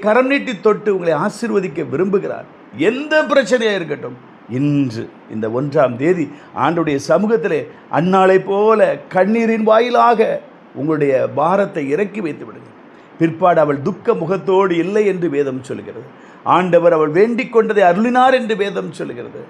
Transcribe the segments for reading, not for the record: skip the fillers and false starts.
கரம் நீட்டி தொட்டு உங்களை ஆசீர்வதிக்க விரும்புகிறார். எந்த பிரச்சனையாக இருக்கட்டும், இன்று இந்த 1ஆம் தேதி ஆண்டுடைய சமூகத்திலே அன்னாளை போல கண்ணீரின் வாயிலாக உங்களுடைய பாரத்தை இறக்கி வைத்து விடுங்கள். பிற்பாடு அவள் துக்க முகத்தோடு இல்லை என்று வேதம் சொல்கிறது. ஆண்டவர் அவள் வேண்டிக் கொண்டதை அருளினார் என்று வேதம் சொல்கிறது.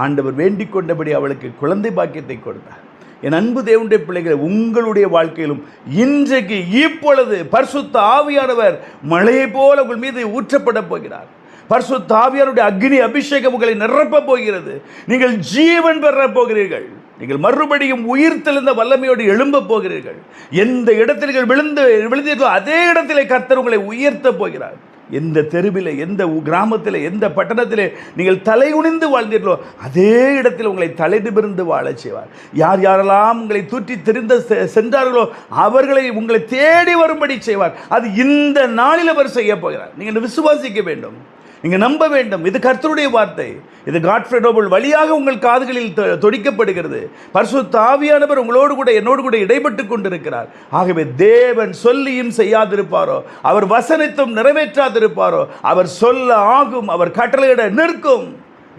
ஆண்டவர் வேண்டிக் கொண்டபடி அவளுக்கு குழந்தை பாக்கியத்தை கொடுத்தார். என் அன்பு தேவனுடைய பிள்ளைகளை, உங்களுடைய வாழ்க்கையிலும் இன்றைக்கு இப்பொழுது பரிசுத்த ஆவியானவர் மழையை போல உங்கள் மீது ஊற்றப்பட போகிறார். பரிசுத்த ஆவியானுடைய அக்னி அபிஷேகம் உங்களை நிரப்பப் போகிறது. நீங்கள் ஜீவன் பெறப் போகிறீர்கள். நீங்கள் மறுபடியும் உயிர் தெளிந்த வல்லமையோடு எழும்பப் போகிறீர்கள். எந்த இடத்தில் நீங்கள் விழுந்தீர்களோ அதே இடத்திலே கர்த்தர் உங்களை உயர்த்தப் போகிறார். எந்த தெருவில், எந்த கிராமத்தில், எந்த பட்டணத்தில் நீங்கள் தலைகுனிந்து வாழ்ந்தீர்களோ அதே இடத்தில் உங்களை தலைநிமிர்ந்து வாழச் செய்வார். யார் யாரெல்லாம் உங்களை தூற்றி தெரிந்த சென்றார்களோ அவர்களை உங்களை தேடி வரும்படி செய்வார். அது இந்த நாளில் அவர் செய்ய போகிறார். நீங்கள் விசுவாசிக்க வேண்டும், நீங்கள் நம்ப வேண்டும். இது கர்த்தருடைய வார்த்தை. இது காட்ஃப்ரே நோபல் வழியாக உங்கள் காதுகளில் தொடிக்கப்படுகிறது. பரிசுத்த ஆவியானவர் உங்களோடு கூட என்னோடு கூட இடைப்பட்டு கொண்டிருக்கிறார். ஆகவே தேவன் சொல்லியும் செய்யாதிருப்பாரோ, அவர் வசனித்தும் நிறைவேற்றாதிருப்பாரோ, அவர் சொல்ல ஆகும், அவர் கட்டளையிட நிற்கும்.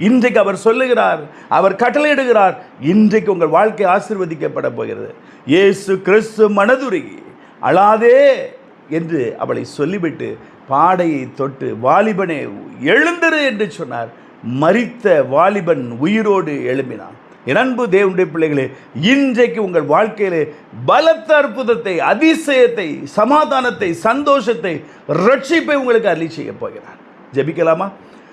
இன்றைக்கு அவர் சொல்லுகிறார், அவர் கட்டளையிடுகிறார். இன்றைக்கு உங்கள் வாழ்க்கை ஆசீர்வதிக்கப்பட போகிறது. இயேசு கிறிஸ்து மனதுருகி அழாதே என்று அவளை சொல்லிவிட்டு பாடையை தொட்டு, வாலிபனே எழுந்திரு என்று சொன்னார். மரித்த வாலிபன் உயிரோடு எழும்பினான். என் அன்பு தேவனுடைய பிள்ளைகளே, இன்றைக்கு உங்கள் வாழ்க்கையிலே பலத்த அற்புதத்தை, அதிசயத்தை, சமாதானத்தை, சந்தோஷத்தை, ரட்சிப்பை உங்களுக்கு அருளி செய்ய போகிறார். ஜெபிக்கலாமா?